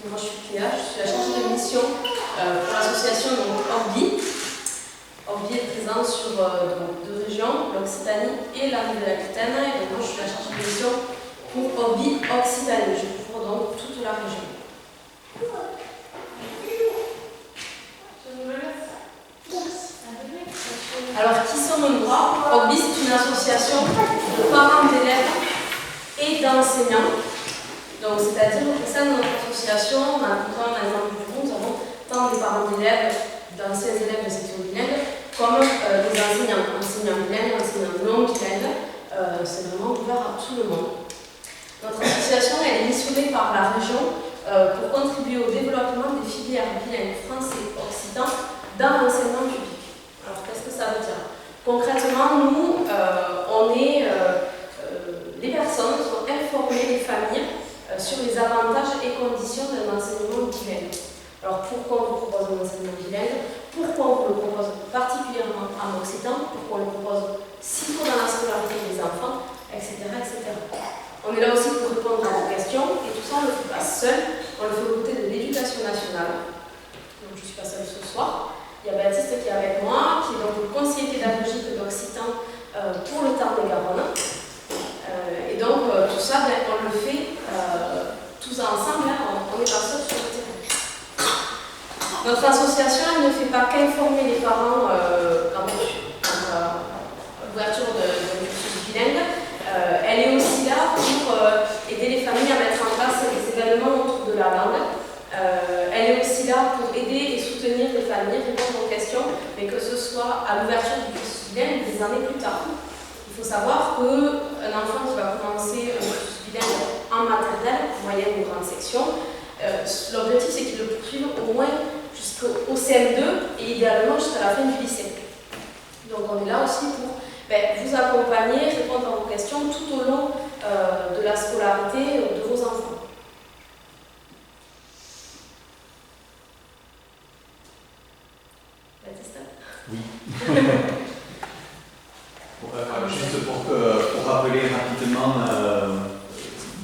Moi je suis Cléa, je suis la chargée de mission pour l'association Orbi. Orbi est présente sur deux régions, l'Occitanie et la Nouvelle-Aquitaine. Et donc moi je suis la chargée de mission pour Orbi Occitanie. Je couvre donc toute la région. Alors qui sommes-nous? Orbi c'est une association de parents d'élèves et d'enseignants. Donc, c'est-à-dire qu'au sein de notre association, on a un exemple du monde, nous avons tant des parents d'élèves, d'anciens élèves de section bilingue, comme des enseignants bilingues, enseignants non bilingues. C'est vraiment ouvert à tout le monde. Notre association elle est missionnée par la région pour contribuer au développement des filières bilingues français et occitan dans l'enseignement public. Alors, qu'est-ce que ça veut dire? Concrètement, nous, on est les personnes qui vont informer les familles sur les avantages et conditions d'un enseignement bilingue. Alors pourquoi on vous propose un enseignement bilingue? Pourquoi on vous le propose particulièrement en occitan? Pourquoi on le propose si tôt dans la scolarité des enfants, etc., etc. On est là aussi pour répondre à vos questions et tout ça on ne le fait pas seul, on le fait aux côtés de l'Éducation nationale. Donc je ne suis pas seule ce soir. Il y a Baptiste qui est avec moi, qui est donc le conseiller pédagogique d'Occitan pour le Tarn-et-Garonne. Et donc tout ça, on le fait tous ensemble, on n'est pas seuls sur le terrain. Notre association elle ne fait pas qu'informer les parents quant à l'ouverture d'un cursus bilingue, elle est aussi là pour aider les familles à mettre en place des événements autour de la langue. Elle est aussi là pour aider et soutenir les familles, répondre aux questions, mais que ce soit à l'ouverture du cursus bilingue des années plus tard. Il faut savoir qu'un enfant qui va commencer un cursus bilingue en maternelle, moyenne ou grande section, l'objectif c'est qu'il le poursuive au moins jusqu'au CM2 et idéalement jusqu'à la fin du lycée. Donc on est là aussi pour vous accompagner, répondre à vos questions tout au long de la scolarité de vos enfants. Baptiste? Oui. Juste pour rappeler rapidement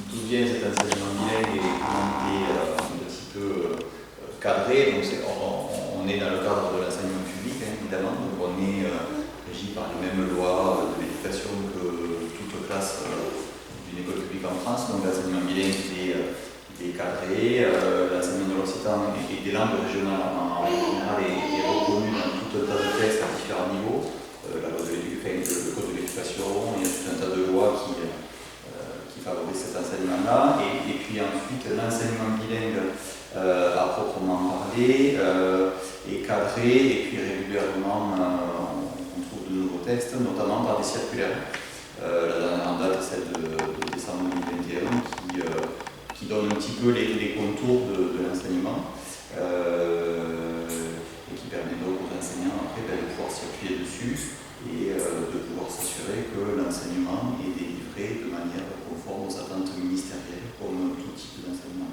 d'où vient cet enseignement bilingue et comment il est un petit peu cadré. Donc on est dans le cadre de l'enseignement public, évidemment, donc on est régi par les mêmes lois de l'éducation que toute classe d'une école publique en France. Donc l'enseignement bilingue est cadré, l'enseignement de l'occitan et des langues régionales en général est reconnu dans tout un tas de textes à différents niveaux. La loi le code de l'éducation, il y a tout un tas de lois qui favorisent cet enseignement-là. Et puis ensuite, l'enseignement bilingue à proprement parler est cadré, et puis régulièrement on trouve de nouveaux textes, notamment par des circulaires. La dernière en date, celle de décembre 2021, qui donne un petit peu les contours de l'enseignement. Et qui permet donc aux enseignants après de pouvoir s'appuyer dessus et de pouvoir s'assurer que l'enseignement est délivré de manière conforme aux attentes ministérielles comme tout type d'enseignement.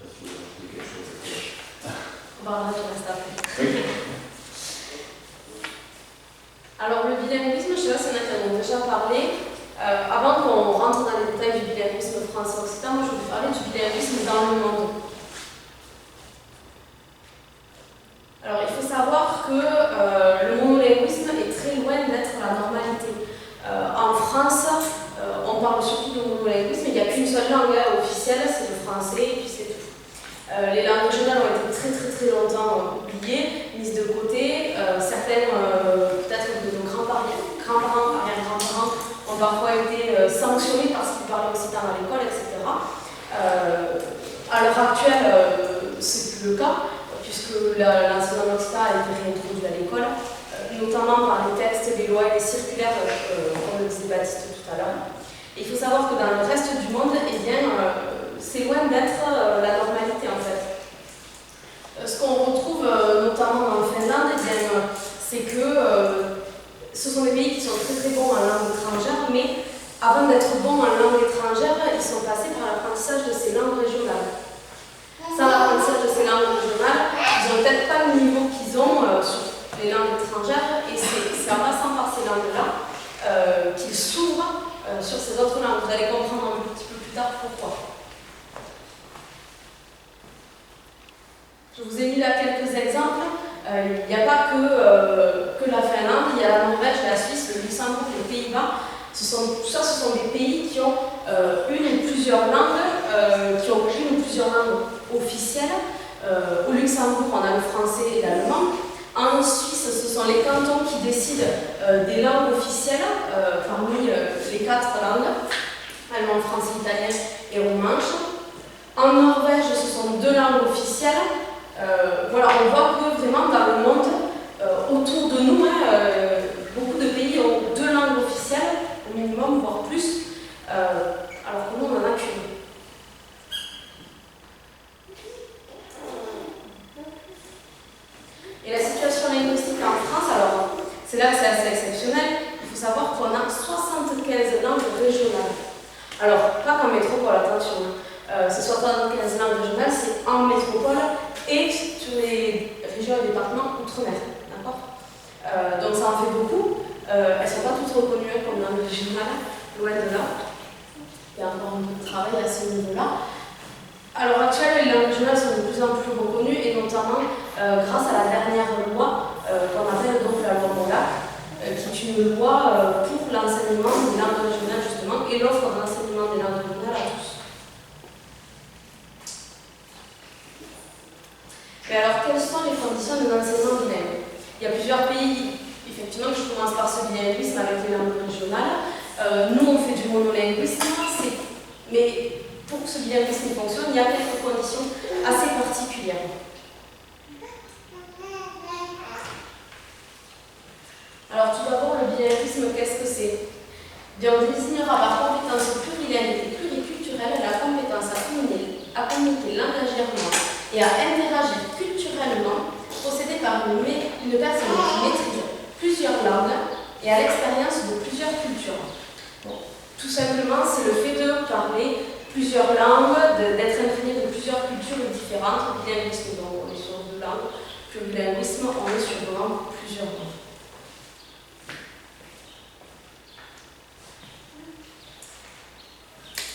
Est-ce que vous avez quelque chose à dire? On va arrêter reste après. Oui. Alors le bilinguisme, je ne sais pas si on a déjà parlé. Avant qu'on rentre dans les détails du bilinguisme français-occitan, moi je vais vous parler du bilinguisme dans le monde. Alors il faut savoir que le monolinguisme est très loin d'être la normalité. En France, on parle surtout de monolinguisme, il n'y a qu'une seule langue officielle, c'est le français, et puis c'est tout. Les langues régionales ont été très longtemps oubliées, mises de côté. Certaines, peut-être de nos grands-parents, arrière-grands-parents, ont parfois été sanctionnés parce qu'ils parlaient occitan à l'école, etc. À l'heure actuelle, c'est plus le cas, puisque l'enseignement occitan a été réintroduit à l'école, notamment par les textes, les lois et les circulaires, comme le disait Baptiste tout à l'heure. Il faut savoir que dans le reste du monde, eh bien, c'est loin d'être la normalité en fait. Ce qu'on retrouve notamment en Finlande, eh bien, c'est que ce sont des pays qui sont très bons en langue étrangère, mais avant d'être bons en langue étrangère, ils sont passés par l'apprentissage de ces langues régionales. Sans l'apprentissage de ces langues régionales, ils n'ont peut-être pas le niveau qu'ils ont sur les langues étrangères, et c'est en passant par ces langues-là qu'ils s'ouvrent sur ces autres langues. Vous allez comprendre un petit peu plus tard pourquoi. Il n'y a pas que la Finlande, il y a la Norvège, la Suisse, le Luxembourg, les Pays-Bas. Tout ça, ce sont des pays qui ont une ou plusieurs langues, officielles. Au Luxembourg, on a le français et l'allemand. En Suisse, ce sont les cantons qui décident des langues officielles parmi les 4 langues, allemand, français, italien et romanche. En Norvège, ce sont 2 langues officielles. Voilà, on voit que vraiment dans le monde, autour de nous, beaucoup de pays ont 2 langues officielles, au minimum, voire plus, alors que nous, on n'en a qu'une. Et la situation linguistique en France, alors, c'est là que c'est assez exceptionnel. Il faut savoir qu'on a 75 langues régionales. Alors, pas qu'en métropole, attention. Ces 75 langues régionales, c'est en métropole et sur les régions et départements outre-mer. D'accord ? Donc ça en fait beaucoup. Elles ne sont pas toutes reconnues comme langues régionales, loin de là. Il y a encore un peu de travail à ce niveau-là. À l'heure actuelle, les langues régionales sont de plus en plus reconnues, et notamment grâce à la dernière loi qu'on appelle donc la loi Mola, qui est une loi pour l'enseignement des langues régionales justement, et l'offre d'enseignement des langues régionales à tous. Mais alors, quelles sont les conditions de l'enseignement bilingue? Il y a plusieurs pays, effectivement, je commence par ce bilinguisme avec les langues régionales. Nous, on fait du monolinguisme, mais pour que ce bilinguisme fonctionne, il y a quelques conditions assez particulières. Alors, tout d'abord, le bilinguisme, qu'est-ce que c'est? Bien, on désignera par compétence plurilingue et pluriculturelle la compétence à communiquer langagièrement et à interagir culturellement, possédée par une personne qui maîtrise plusieurs langues et a l'expérience de plusieurs cultures. Bon, tout simplement, c'est le fait de parler plusieurs langues, d'être imprégné de plusieurs cultures différentes. Bilinguisme, donc on est sur 2 langues. Plurilinguisme, on est sur vraiment plusieurs langues.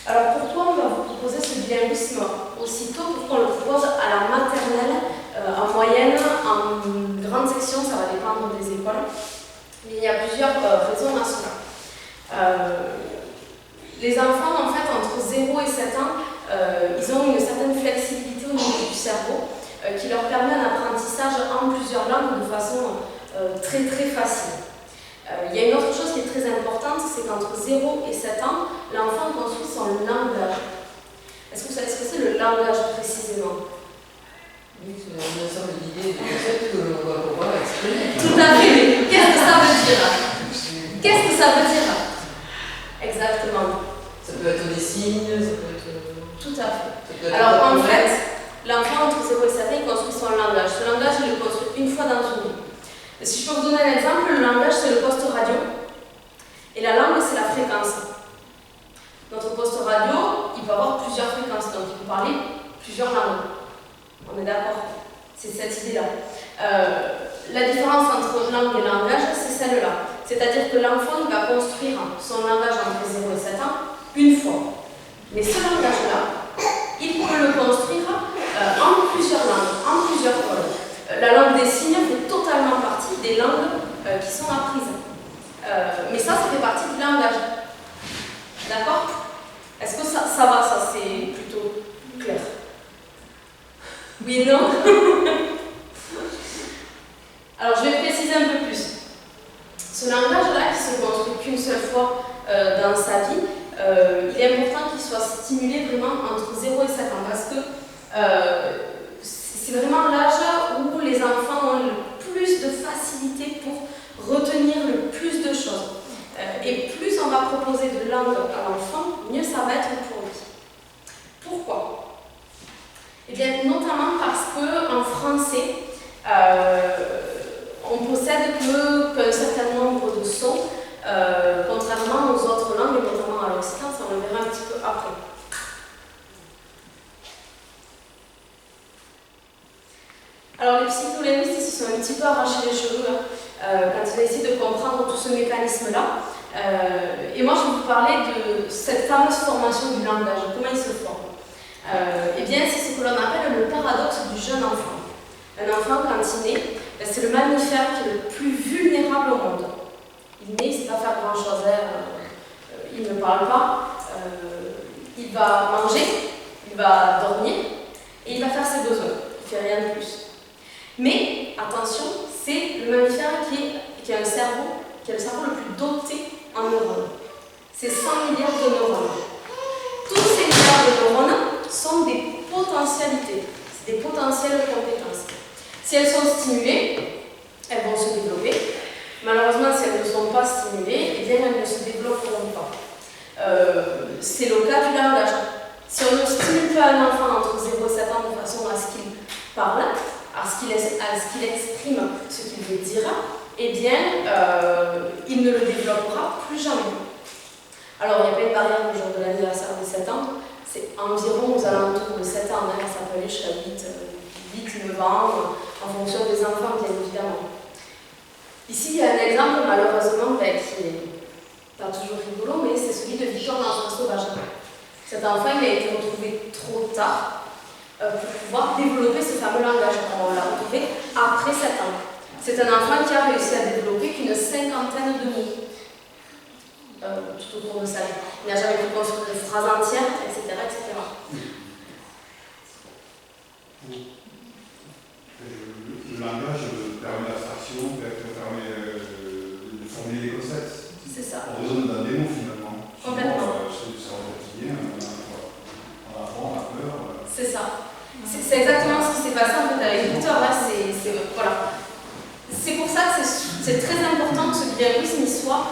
Alors pourquoi on va vous proposer ce bilinguisme aussitôt? Pourquoi on le propose à la maternelle, en moyenne, en grande section, ça va dépendre des écoles. Mais il y a plusieurs raisons à cela. Les enfants, en fait, entre 0 et 7 ans, ils ont une certaine flexibilité au niveau du cerveau qui leur permet un apprentissage en plusieurs langues de façon très très facile. Il y a une autre chose qui est très importante, c'est qu'entre 0 et 7 ans, l'enfant construit son langage. Est-ce que vous savez ce que c'est le langage précisément? Oui, c'est un ensemble d'idées et de concepts que l'on va pouvoir exprimer. Tout à fait. Qu'est-ce que ça veut dire? Qu'est-ce que ça veut dire? Exactement. Ça peut être des signes, ça peut être... Tout à fait. Alors en fait, l'enfant entre 0 et 7 ans, il construit son langage. Ce langage, il le construit une fois dans une vie. Si je peux vous donner un exemple, le langage c'est le poste radio et la langue c'est la fréquence. Notre poste radio, il peut avoir plusieurs fréquences, donc il peut parler plusieurs langues. On est d'accord? C'est cette idée-là. La différence entre langue et langage, c'est celle-là. C'est-à-dire que l'enfant va construire son langage entre 0 et 7 ans une fois. Mais ce langage-là, il peut le construire en plusieurs langues, en plusieurs codes. La langue des signes fait totalement partie des langues qui sont apprises. Mais ça fait partie du langage. D'accord? Est-ce que ça va, ça c'est plutôt clair? Oui et non? Alors je vais préciser un peu plus. Ce langage-là, qui se construit qu'une seule fois dans sa vie, il est important qu'il soit stimulé vraiment entre 0 et 7 ans parce que c'est vraiment l'âge où les enfants ont le plus de facilité pour retenir le plus de choses. Et plus on va proposer de langue à l'enfant, mieux ça va être pour lui. Pourquoi? Eh bien, notamment parce qu'en français, on possède qu'un certain nombre de sons, contrairement aux autres langues, et notamment à l'occitan, ça on le verra un petit peu après. Alors les psycholinguistes, ils se sont un petit peu arrachés les cheveux quand ils ont essayé de comprendre tout ce mécanisme-là. Et moi, je vais vous parler de cette fameuse formation du langage, comment il se forme. Eh bien, c'est ce que l'on appelle le paradoxe du jeune enfant. Un enfant, quand il naît, c'est le mammifère qui est le plus vulnérable au monde. Il naît, il ne sait pas faire grand-chose, il ne parle pas, il va manger, il va dormir et il va faire ses besoins. Il ne fait rien de plus. Mais, attention, c'est le mammifère qui a le cerveau le plus doté en neurones. C'est 100 milliards de neurones. Tous ces milliards de neurones sont des potentialités, c'est des potentielles compétences. Si elles sont stimulées, elles vont se développer. Malheureusement, si elles ne sont pas stimulées, eh bien, elles ne se développeront pas. C'est le cas du langage. Si on ne stimule pas un enfant entre 0 et 7 ans de façon à ce qu'il parle, à ce qu'il exprime ce qu'il veut dire, eh bien, il ne le développera plus jamais. Alors, il n'y a pas une barrière le jour de l'anniversaire de 7 ans, c'est environ aux alentours de 7 ans, ça peut aller jusqu'à 8, 9 ans, en fonction des enfants, bien évidemment. Ici, il y a un exemple, malheureusement, qui n'est pas toujours rigolo, mais c'est celui de Victor l'enfant sauvage. Cet enfant, il a été retrouvé trop tard pour pouvoir développer ce fameux langage. On l'a retrouvé après 7 ans. C'est un enfant qui a réussi à développer qu'une 50aine de mots tout au cours de sa vie. Il n'a jamais pu construire des phrases entières, etc. etc. Le langage permet l'abstraction, permet de formuler des concepts. C'est ça. On raisonne dans des mots finalement. Complètement. C'est au quotidien, en avant, la peur. C'est ça. C'est exactement ce qui s'est passé en fait avec Victor. Voilà. C'est pour ça que c'est très important que ce bilinguisme soit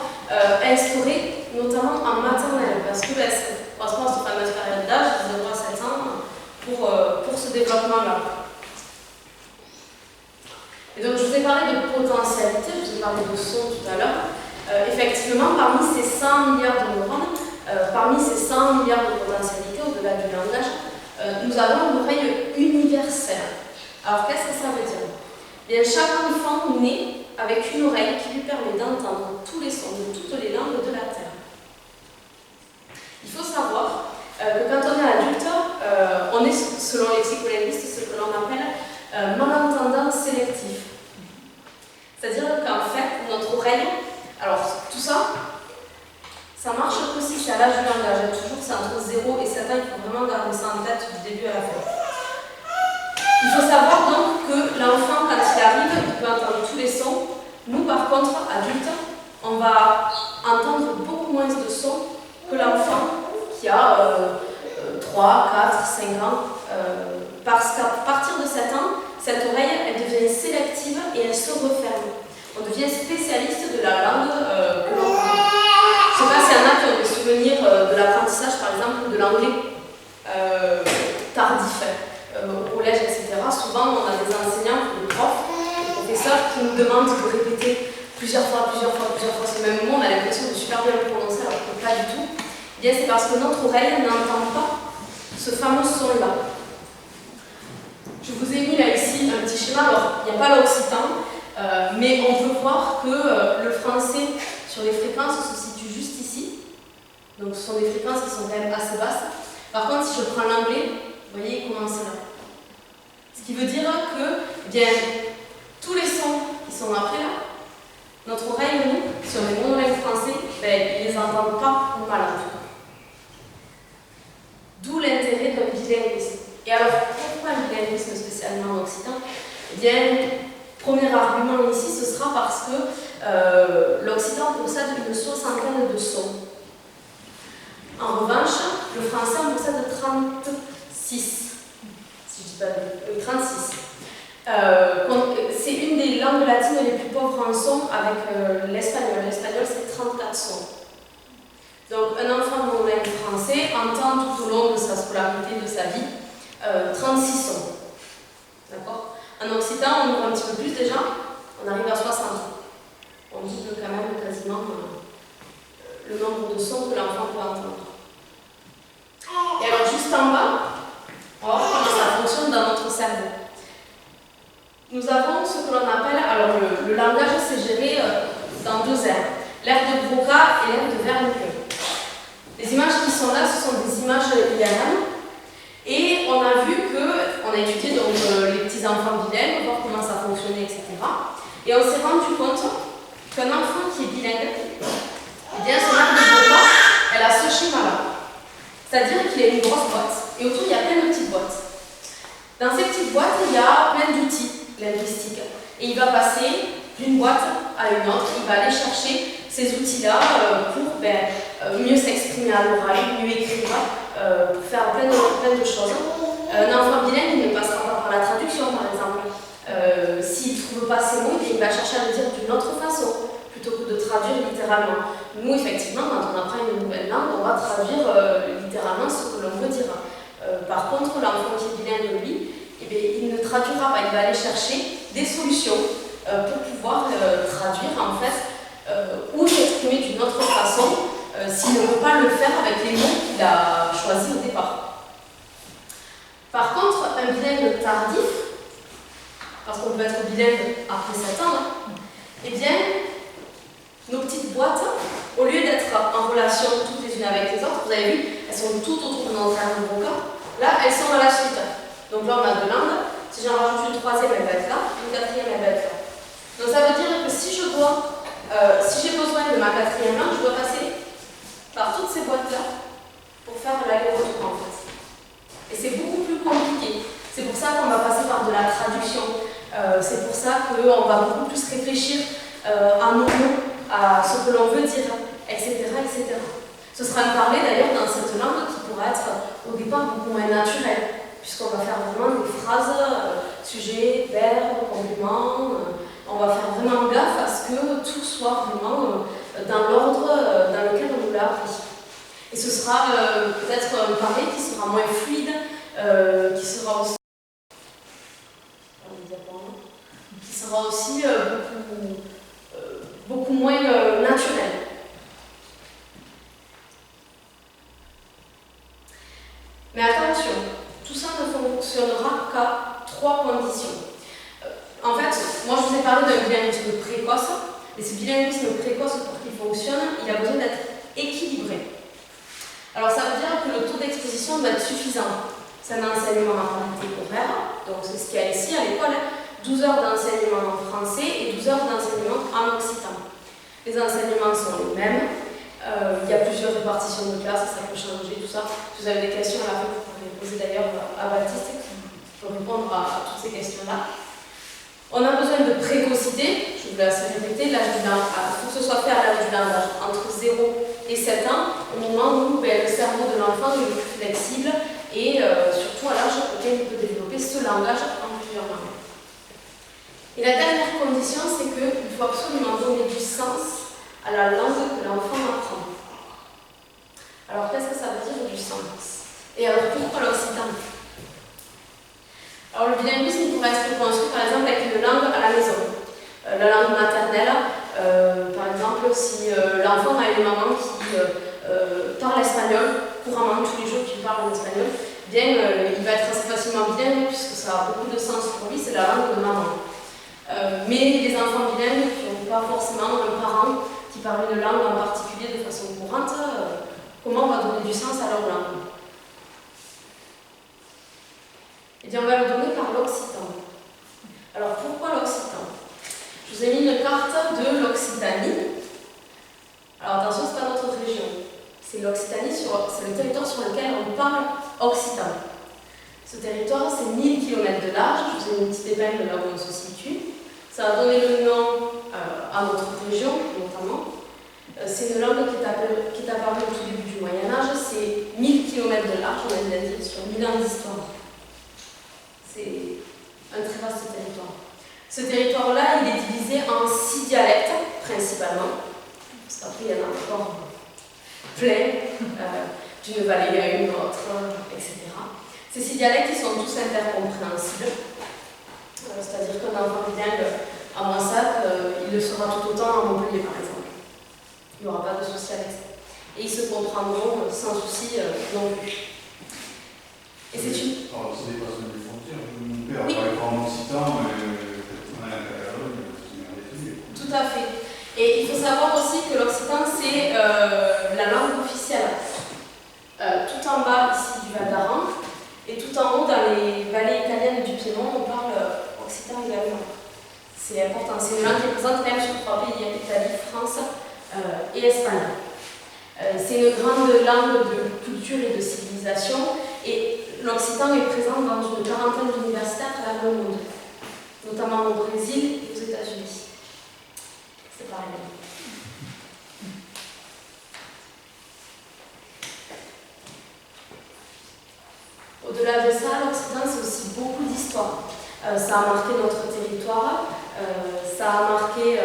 instauré, notamment en maternelle, parce que correspond à cette fameuse période d'âge, de 0 à 7 ans, pour ce développement-là. Et donc, je vous ai parlé de potentialité, je vous ai parlé de son tout à l'heure. Effectivement, parmi ces 100 milliards de neurones, parmi ces 100 milliards de potentialités au-delà du langage, nous avons une oreille universelle. Alors, qu'est-ce que ça veut dire ? Bien, chaque enfant naît avec une oreille qui lui permet d'entendre tous les sons de toutes les langues de la Terre. Il faut savoir que quand on est adulte, on est, selon les psycholinguistes, ce que l'on appelle malentendant sélectif. C'est-à-dire qu'en fait, notre oreille, alors tout ça marche que si c'est à l'âge du langage. Toujours, c'est entre 0 et 7 ans, il faut vraiment garder ça en tête du début à la fin. Il faut savoir donc que l'enfant, quand il arrive, il peut entendre tous les sons. Nous, par contre, adultes, on va entendre beaucoup moins de sons que l'enfant qui a 3, 4, 5 ans. Parce qu'à partir de 7 ans, cette oreille, elle devient sélective et elle se referme. On devient spécialiste de la langue que l'on parle. Je ne sais pas s'il y en a qui ont des souvenirs de l'apprentissage, par exemple, de l'anglais tardif. Au collège, etc. Souvent, on a des enseignants, des profs, des professeurs qui nous demandent de répéter plusieurs fois ce même mot. On a l'impression de super bien le prononcer, alors que pas du tout. Eh bien, c'est parce que notre oreille n'entend pas ce fameux son-là. Je vous ai mis là ici un petit schéma. Alors, il n'y a pas l'occitan, mais on peut voir que le français, sur les fréquences, se situe juste ici. Donc, ce sont des fréquences qui sont quand même assez basses. Par contre, si je prends l'anglais, vous voyez, il commence là. Ce qui veut dire que, eh bien, tous les sons qui sont après là, notre oreille, nous, si on est monolingue français, ben, ils ne les entendent pas mal en tout. D'où l'intérêt d'un bilinguisme. Et alors, pourquoi un bilinguisme spécialement en occitan ? Eh bien, premier argument ici, ce sera parce que l'occitan possède une 60aine de sons. En revanche, le français en possède 36. Si je dis pas 36. C'est une des langues latines les plus pauvres en sons avec l'espagnol. L'espagnol, c'est 34 sons. Donc, un enfant monolingue français entend tout au long de sa scolarité, de sa vie, 36 sons. D'accord ? En occitan, on ouvre un petit peu plus déjà, on arrive à 60. On double quand même quasiment le nombre de sons que l'enfant peut entendre. Et alors, juste en bas, on va voir comment ça fonctionne dans notre cerveau. Nous avons ce que l'on appelle, alors le langage c'est géré dans deux aires, l'aire de Broca et l'aire de Wernicke. Les images qui sont là, ce sont des images IRM, et on a vu que, on a étudié donc les petits enfants bilingues, voir comment ça fonctionnait, etc. Et on s'est rendu compte qu'un enfant qui est bilingue, eh bien son arbre de repas, elle a ce schéma-là. C'est-à-dire qu'il y a une grosse boîte, et autour il y a plein de petites boîtes. Dans ces petites boîtes, il y a plein d'outils linguistiques. Et il va passer d'une boîte à une autre, il va aller chercher ces outils-là pour mieux s'exprimer à l'oral, mieux écrire, pour faire plein de choses. Un enfant bilingue, il ne passera pas par la traduction, par exemple. S'il ne trouve pas ces mots, il va chercher à le dire d'une autre façon, plutôt que de traduire littéralement. Nous, effectivement, quand on apprend une nouvelle langue, on va traduire littéralement ce que l'on veut dire. Par contre, l'enfant qui est bilingue, lui, eh bien, il ne traduira pas, il va aller chercher des solutions pour pouvoir traduire, en fait, ou s'exprimer d'une autre façon, s'il ne peut pas le faire avec les mots qu'il a choisis au départ. Par contre, un bilingue tardif, parce qu'on peut être bilingue après 7 ans, eh bien, nos petites boîtes, au lieu d'être en relation toutes les unes avec les autres, vous avez vu, elles sont toutes autour de notre arbre vocal. Là, elles sont à la suite. Donc là, on a deux langues. Si j'en rajoute une troisième, elle va être là, une quatrième, elle va être là. Donc ça veut dire que si j'ai besoin de ma quatrième langue, je dois passer par toutes ces boîtes-là pour faire l'aller-retour, en fait. Et c'est beaucoup plus compliqué. C'est pour ça qu'on va passer par de la traduction. C'est pour ça qu'on va beaucoup plus réfléchir à nos mots, à ce que l'on veut dire, etc., etc. Ce sera un parler d'ailleurs dans cette langue qui pourra être au départ beaucoup moins naturel, puisqu'on va faire vraiment des phrases, sujet, verbe, complément. On va faire vraiment gaffe à ce que tout soit vraiment dans l'ordre dans lequel on nous l'a appris. Et ce sera peut-être un parler qui sera moins fluide, qui sera aussi beaucoup moins naturel. Mais attention, tout ça ne fonctionnera qu'à 3 conditions. En fait, moi je vous ai parlé d'un bilinguisme précoce, et ce bilinguisme précoce, pour qu'il fonctionne, il a besoin d'être équilibré. Alors ça veut dire que le taux d'exposition doit être suffisant. C'est un enseignement en qualité horaire, donc c'est ce qu'il y a ici à l'école, 12 heures d'enseignement en français et 12 heures d'enseignement en occitan. Les enseignements sont les mêmes, il y a plusieurs répartitions de classes, ça peut changer, tout ça. Si vous avez des questions à la fin, vous pouvez les poser d'ailleurs à Baptiste qui peut répondre à toutes ces questions-là. On a besoin de précocité, je vous laisse répéter, l'âge du langage, il faut que ce soit fait à l'âge du langage, entre 0 et 7 ans, au moment où le cerveau de l'enfant est le plus flexible et surtout à l'âge auquel il peut développer ce langage en plusieurs langues. Et la dernière condition, c'est qu'il faut absolument donner du sens à la langue que l'enfant apprend. Alors qu'est-ce que ça veut dire du sens? Et alors pourquoi l'occitan? Alors le bilinguisme pourrait être construit par exemple avec une langue à la maison. La langue maternelle, par exemple, si l'enfant a une maman qui parle espagnol couramment tous les jours, qui parle en espagnol, bien il va être assez facilement bilingue puisque ça a beaucoup de sens pour lui, c'est la langue de maman. Mais les enfants bilingues qui n'ont pas forcément un parent qui parle une langue en particulier de façon courante, comment on va donner du sens à leur langue? Eh bien, on va le donner par l'occitan. Alors, pourquoi l'occitan? Je vous ai mis une carte de l'Occitanie. Alors, attention, ce n'est pas notre région. C'est l'Occitanie, c'est le territoire sur lequel on parle occitan. Ce territoire, c'est 1000 km de large. Je vous ai mis une petite épingle là où on se situe. Ça a donné le nom à notre région, notamment. C'est une langue qui est apparue au tout début du Moyen-Âge. C'est 1000 km de large, on a dit, sur 1000 ans d'histoire. C'est un très vaste territoire. Ce territoire-là, il est divisé en 6 dialectes, principalement. Parce qu'après, il y en a encore plein, d'une vallée à une autre, etc. Ces 6 dialectes, ils sont tous intercompréhensibles. C'est-à-dire qu'un enfant bilingue à Moissac, il le sera tout autant à Montpellier, par exemple. Il n'y aura pas de souci avec ça. Et ils se comprendront sans souci non plus. Et c'est une... Alors, c'est des personnes des frontières. Mon père parlait pas en occitan, mais on a l'intérieur, c'est tout à fait. Et il faut savoir aussi que l'occitan, c'est la langue officielle. Tout en bas, ici, du Val d'Aran, et tout en haut, dans les vallées italiennes du Piémont, on parle occitan également. C'est important. C'est une langue qui est présente même sur 3 pays, Italie, France et Espagne. C'est une grande langue de culture et de civilisation, et l'occitan est présent dans une quarantaine d'universités à travers le monde, notamment au Brésil et aux États-Unis. C'est pareil. Au-delà de ça, l'occitan, c'est aussi beaucoup d'histoire. Ça a marqué notre territoire, ça a marqué...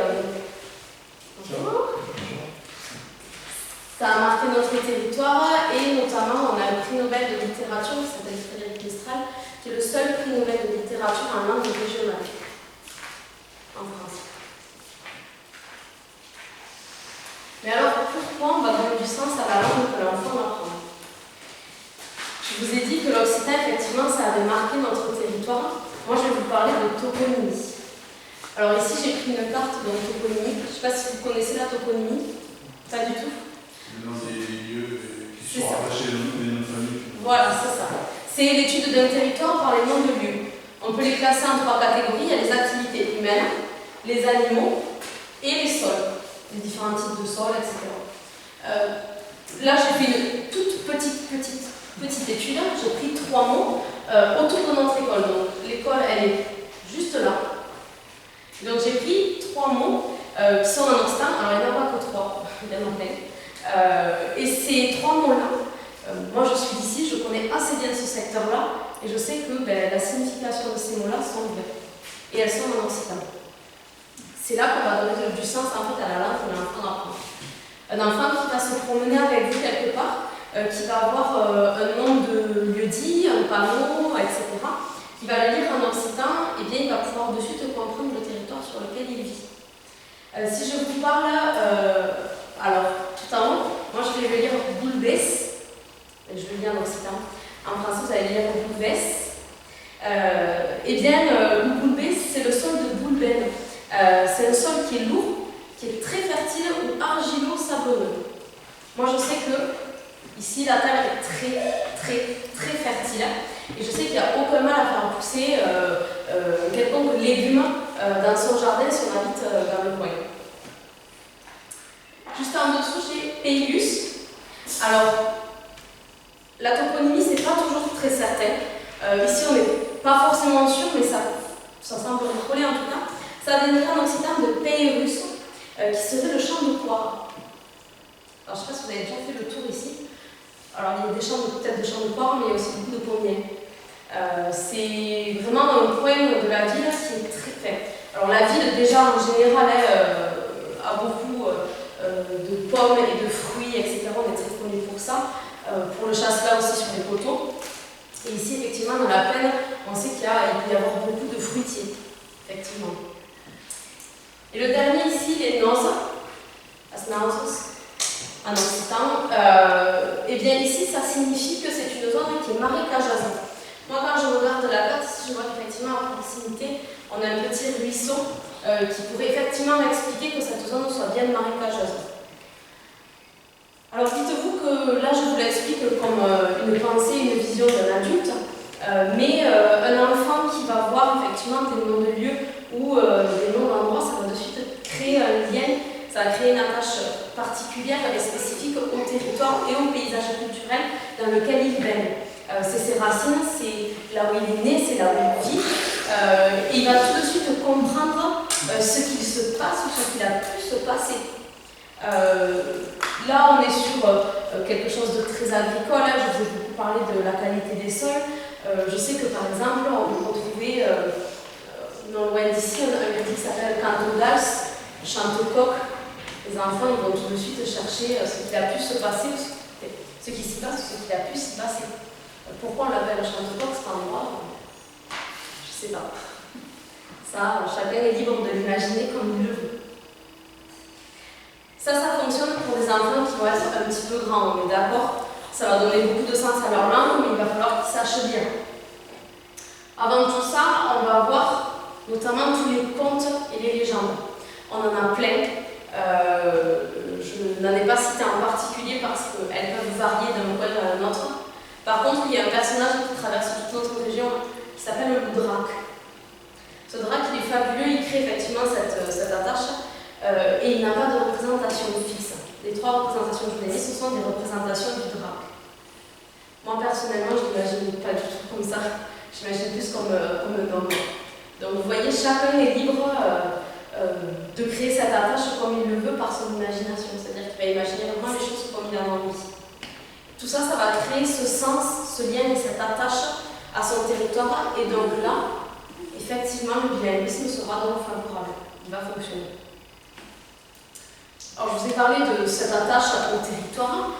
Ça a marqué notre territoire, et notamment on a le prix Nobel de littérature qui s'appelle Frédéric Mistral, qui est le seul prix Nobel de littérature en langue régionale en France. Mais alors pourquoi on va donner du sens à la langue que l'enfant apprend? Je vous ai dit que l'occitan, effectivement, ça avait marqué notre territoire. Moi, je vais vous parler de toponymie. Alors ici, j'ai pris une carte de toponymie. Je ne sais pas si vous connaissez la toponymie. Pas du tout. Le nom des lieux qui sont rattachés aux noms de famille. Voilà, c'est ça. C'est l'étude d'un territoire par les noms de lieux. On peut les classer en 3 catégories. Il y a les activités humaines, les animaux et les sols. Les différents types de sols, etc. Là, j'ai fait une toute petite étude. J'ai pris 3 mots autour de notre école. Donc, l'école, elle est juste là. Donc, j'ai pris 3 mots qui sont en occitan. Alors, il n'y en a pas que 3, bien entendu. Et ces 3 mots-là, moi je suis d'ici, je connais assez bien ce secteur-là, et je sais que la signification de ces mots-là sont vraies. Et elles sont en occitan. C'est là qu'on va donner du sens en fait à la langue que l'enfant apprend. Un enfant qui va se promener avec vous quelque part, qui va avoir un nom de lieu-dit, un panneau, etc., qui va le lire en occitan, et bien il va pouvoir de suite comprendre le territoire sur lequel il vit. Si je vous parle, alors tout en haut, moi je vais le lire Boulbès, je vais le lire en occitan. En français, vous allez lire Boulbès. Eh bien, le Boulbès, c'est le sol de Boulbène. C'est un sol qui est lourd, qui est très fertile ou argilo-sablonneux. Moi, je sais que ici, la terre est très fertile, et je sais qu'il n'y a aucun mal à faire pousser quelconque légume dans son jardin si on habite dans le coin. Juste en dessous, j'ai Pélus. Alors, la toponymie, c'est pas toujours très certain. Ici, on n'est pas forcément sûr, mais ça semble recoller en tout cas. Ça viendrait en occitan de Pérus, qui serait le champ de poire. Alors, je ne sais pas si vous avez déjà fait le tour ici. Alors, il y a peut-être des champs de poire, mais il y a aussi beaucoup de pommiers. C'est vraiment un coin de la ville qui est très faible. Alors, la ville, déjà, en général, a beaucoup de pommes et de fruits, etc. On est très connu pour ça. Pour le chasse-là aussi sur les poteaux. Et ici, effectivement, dans la plaine, on sait qu'il peut y avoir beaucoup de fruitiers, effectivement. Et le dernier ici, les nozes, asnaosos, en occitan. Et bien ici, ça signifie que c'est une zone qui est marécageuse. Moi, quand je regarde la carte, ici, je vois qu'effectivement, à proximité, on a un petit ruisseau qui pourrait effectivement expliquer que cette zone soit bien marécageuse. Alors dites-vous que là je vous l'explique comme une pensée, une vision d'un adulte, mais un enfant qui va voir effectivement des noms de lieux ou des noms d'endroits, ça va de suite créer un lien, ça va créer une attache particulière et spécifique au territoire et au paysage culturel dans lequel il baigne. C'est ses racines, c'est là où il est né, c'est là où il vit, et il va tout de suite comprendre ce qu'il se passe ou ce qu'il a pu se passer. Là, on est sur quelque chose de très agricole. Je vous ai beaucoup parlé de la qualité des sols. Je sais que par exemple, on peut retrouver non loin d'ici un lieu qui s'appelle Canto d'Als, Chantecoq. Les enfants ils vont tout de suite chercher ce qui a pu se passer, ce qui s'y passe, ce qui a pu s'y passer. Pourquoi on l'appelle Chantecoq, cet endroit? Je ne sais pas. Ça, chacun est libre de l'imaginer comme il le veut. Ça fonctionne pour des enfants qui vont être un petit peu grands, on est d'accord. Ça va donner beaucoup de sens à leur langue, mais il va falloir qu'ils sachent bien. Avant tout ça, on va voir notamment tous les contes et les légendes. On en a plein. Je n'en ai pas cité en particulier parce qu'elles peuvent varier d'un coin à un autre. Par contre, il y a un personnage qui traverse toute notre région qui s'appelle le loup-drac. Todra, qu'il est fabuleux, il crée effectivement cette attache et il n'a pas de représentation fixe. Les 3 représentations que je vous ai mises, ce sont des représentations du drac. Moi personnellement, je n'imagine pas du tout comme ça, j'imagine plus comme un homme. Donc vous voyez, chacun est libre de créer cette attache comme il le veut par son imagination, c'est-à-dire qu'il va imaginer vraiment les choses comme il a envie. Tout ça, ça va créer ce sens, ce lien et cette attache à son territoire, et donc là, effectivement, le bilinguisme sera donc favorable, il va fonctionner. Alors, je vous ai parlé de cette attache au territoire,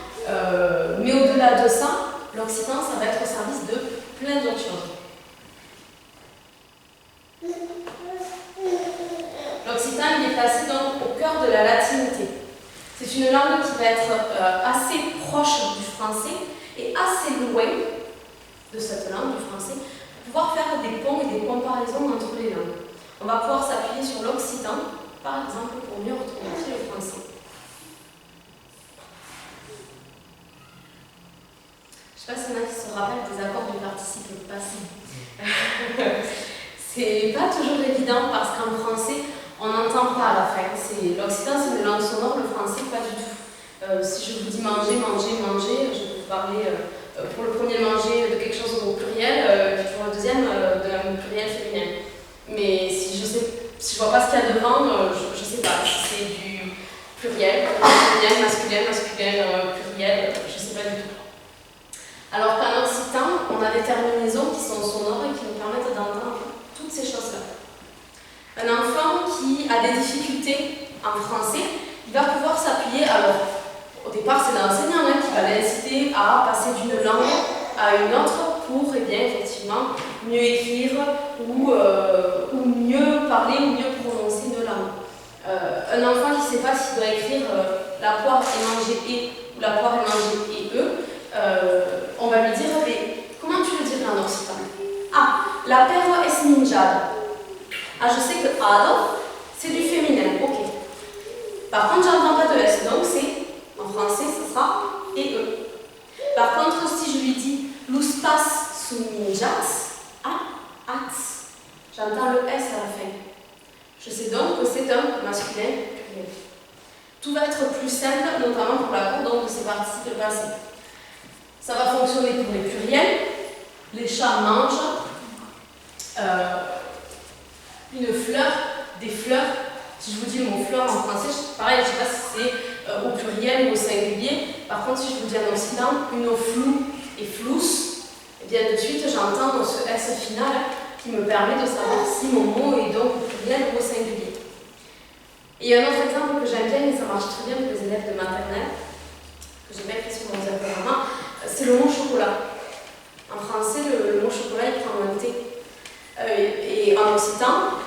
mais au-delà de ça, l'occitan, ça va être au service de plein d'autres choses. L'occitan, il est placé donc au cœur de la latinité. C'est une langue qui va être assez proche du français et assez loin de cette langue, du français, pour pouvoir faire des ponts et des comparaisons entre les langues. On va pouvoir s'appuyer sur l'occitan, par exemple, pour mieux retrouver le français. Je ne sais pas s'il y en a qui se rappellent des accords du participe passé. C'est pas toujours évident parce qu'en français, on n'entend pas à la fin. L'occitan, c'est une langue sonore, le français, pas du tout. Si je vous dis manger, manger, manger, je vais vous parler pour le premier manger de quelque chose au pluriel, puis pour le deuxième d'un pluriel féminin. Mais si je vois pas ce qu'il y a devant, je sais pas si c'est du pluriel, féminin, masculin, pluriel, je sais pas du tout. Alors qu'en occitan, on a des terminaisons qui sont sonores et qui nous permettent d'entendre toutes ces choses-là. Un enfant qui a des difficultés en français, il va pouvoir s'appuyer, alors au départ c'est l'enseignant qui va l'inciter à passer d'une langue à une autre pour effectivement mieux écrire ou mieux parler ou mieux prononcer une langue. Un enfant qui ne sait pas s'il doit écrire la poire est mangée et ou la poire est mangée et on va lui dire mais comment tu le dirais en occitan? Ah, la perra est minjada. Ah, je sais que ado, c'est du féminin, ok. Par contre, j'entends pas de S, donc c'est, en français, ce sera et eux. Par contre, si je lui dis l'uspas suminjats, ats, j'entends le S à la fin. Je sais donc que c'est un masculin pluriel. Tout va être plus simple, notamment pour la cour donc de ces participes passés. Ça va fonctionner pour les pluriels. Les chats mangent une fleur, des fleurs. Si je vous dis le mot fleur en français, pareil, je ne sais pas si c'est au pluriel ou au singulier. Par contre, si je vous dis en occitan, une eau floue et flousse, et bien de suite j'entends ce S final qui me permet de savoir si mon mot est donc au pluriel ou au singulier. Et il y a un autre exemple que j'aime bien et ça marche très bien pour les élèves de maternelle, que j'ai bien écrit sur mon diaporama, c'est le mot chocolat. En français, le mot chocolat, il prend un T. Et en occitan,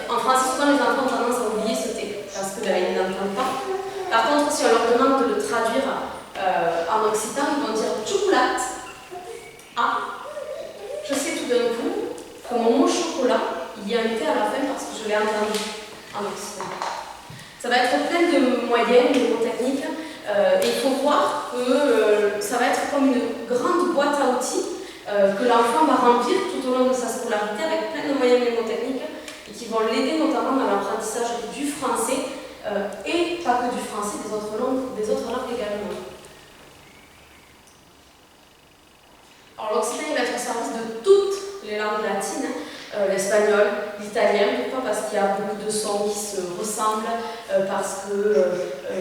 en français, souvent les enfants ont tendance à oublier ce T, parce qu'ils ne l'entendent pas. Par contre, si on leur demande de le traduire en occitan, ils vont dire chocolat. Ah, je sais tout d'un coup que mon mot chocolat, il y a un T à la fin parce que je l'ai entendu en occitan. Ça va être plein de moyens, de mots techniques, et il faut voir que ça va être comme une grande boîte à outils que l'enfant va remplir tout au long de sa scolarité avec plein de moyens mnémotechniques et qui vont l'aider notamment dans l'apprentissage du français et pas que du français, des autres langues également. Alors l'occitan va être au service de toutes les langues latines, l'espagnol, l'italien. Pourquoi? Parce qu'il y a beaucoup de sons qui se ressemblent, parce que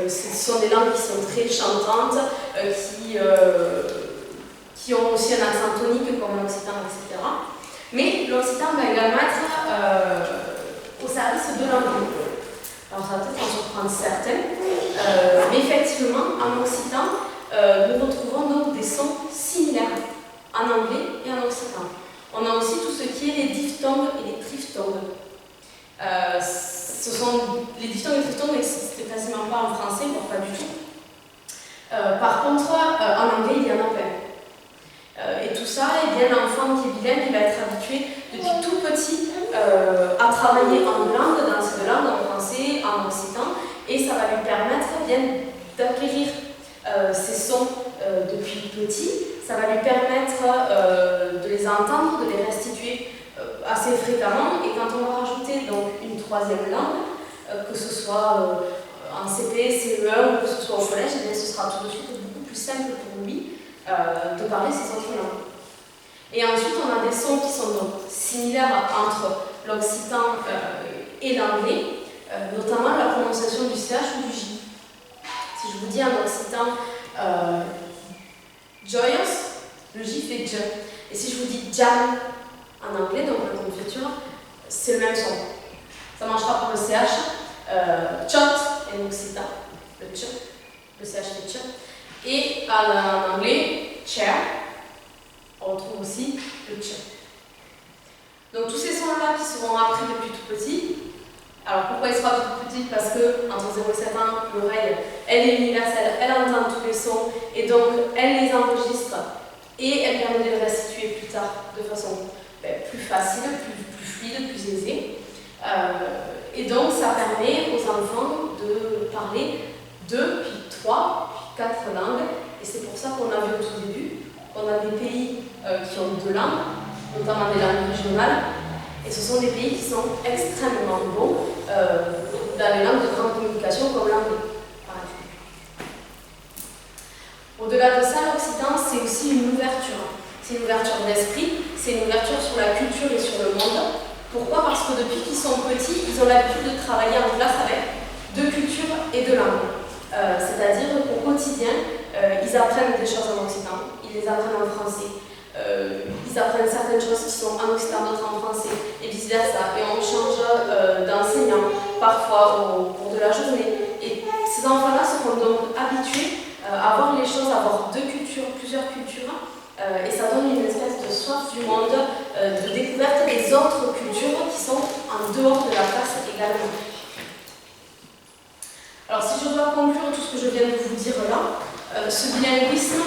ce sont des langues qui sont très chantantes, qui ont aussi un accent tonique comme l'occitan, etc. Mais l'occitan va également être au service de l'anglais. Alors ça va peut-être en surprendre certains, mais effectivement, en occitan, nous retrouvons donc des sons similaires en anglais et en occitan. On a aussi tout ce qui est les diphtongues et les triphtongues. Les diphtongues et les triphtongues n'existent quasiment pas en français, voire pas du tout. Par contre, en anglais, il y en a plein. Et tout ça, eh bien, l'enfant qui est bilingue, il va être habitué depuis tout petit à travailler en langue, dans ces deux langues, en français, en occitan, et ça va lui permettre bien d'acquérir ces sons depuis petit. Ça va lui permettre de les entendre, de les restituer à assez fréquemment. Et quand on va rajouter donc une troisième langue, que ce soit en CP, CE1 ou que ce soit au collège, eh bien, ce sera tout de suite beaucoup plus simple pour lui de parler ces autres langues. Et ensuite, on a des sons qui sont donc similaires entre l'occitan et l'anglais, notamment la prononciation du CH ou du J. Si je vous dis en occitan joyous, le J fait J. Et si je vous dis jam en anglais, donc la confiture, c'est le même son. Ça marchera pour le CH, chot en occitan, le ch, le CH fait ch. Et en anglais, chair, on retrouve aussi le ch. Donc tous ces sons-là qui seront appris depuis tout petit. Alors pourquoi ils seront tout petits? Parce que entre 0 et 7 ans, l'oreille, elle est universelle, elle entend tous les sons et donc elle les enregistre et elle permet de les restituer plus tard de façon plus facile, plus fluide, plus aisée. Et donc ça permet aux enfants de parler 2, puis 3, puis 4 langues. Et c'est pour ça qu'on a vu au tout début qu'on a des pays qui ont 2 langues, notamment des langues régionales. Et ce sont des pays qui sont extrêmement bons dans les langues de grande communication comme l'anglais, par exemple. Au-delà de ça, l'occitan, c'est aussi une ouverture. C'est une ouverture d'esprit, c'est une ouverture sur la culture et sur le monde. Pourquoi? Parce que depuis qu'ils sont petits, ils ont l'habitude de travailler en classe avec 2 cultures et 2 langues. C'est-à-dire qu'au quotidien, ils apprennent des choses en occitan, ils les apprennent en français. Ils apprennent certaines choses qui sont en occitan, d'autres en français, et vice-versa. Et on change d'enseignant, parfois au cours de la journée. Et ces enfants-là seront donc habitués à voir les choses, à avoir 2 cultures, plusieurs cultures, et ça donne une espèce de soif du monde, de découverte des autres cultures qui sont en dehors de la classe également. Alors si je dois conclure tout ce que je viens de vous dire là, ce bilinguisme,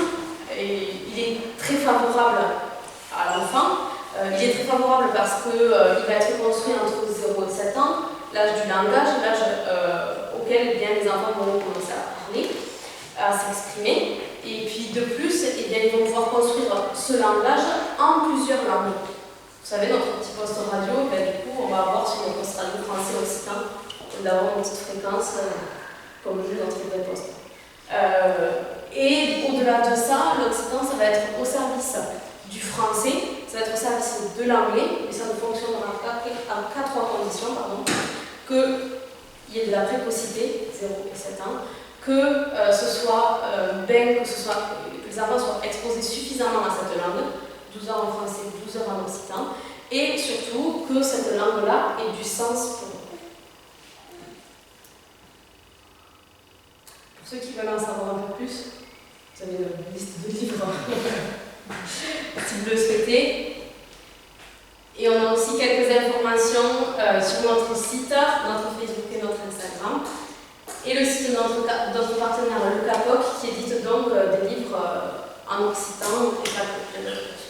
il est très favorable à l'enfant. Il est très favorable parce qu'il va être construit entre 0 et 7 ans, l'âge du langage, l'âge auquel les enfants vont commencer à parler, à s'exprimer. Et puis de plus, ils vont pouvoir construire ce langage en plusieurs langues. Vous savez, notre petit poste radio, du coup, on va avoir sur notre poste radio français-occitan, d'avoir une petite fréquence comme le notre vrai poste. Et au-delà de ça, l'occitan, ça va être au service du français, ça va être au service de l'anglais, et ça ne fonctionnera qu'à 3 conditions, qu'il y ait de la précocité, 0 et 7 ans, que ce soit que les enfants soient exposés suffisamment à cette langue, 12 heures en français, 12 heures en occitan, et surtout que cette langue-là ait du sens pour eux. Pour ceux qui veulent en savoir un peu plus, vous avez une liste de livres si vous le souhaitez. Et on a aussi quelques informations sur notre site, notre Facebook et notre Instagram. Et le site de notre partenaire, le CAPOC, qui édite donc des livres en occitan et pas que.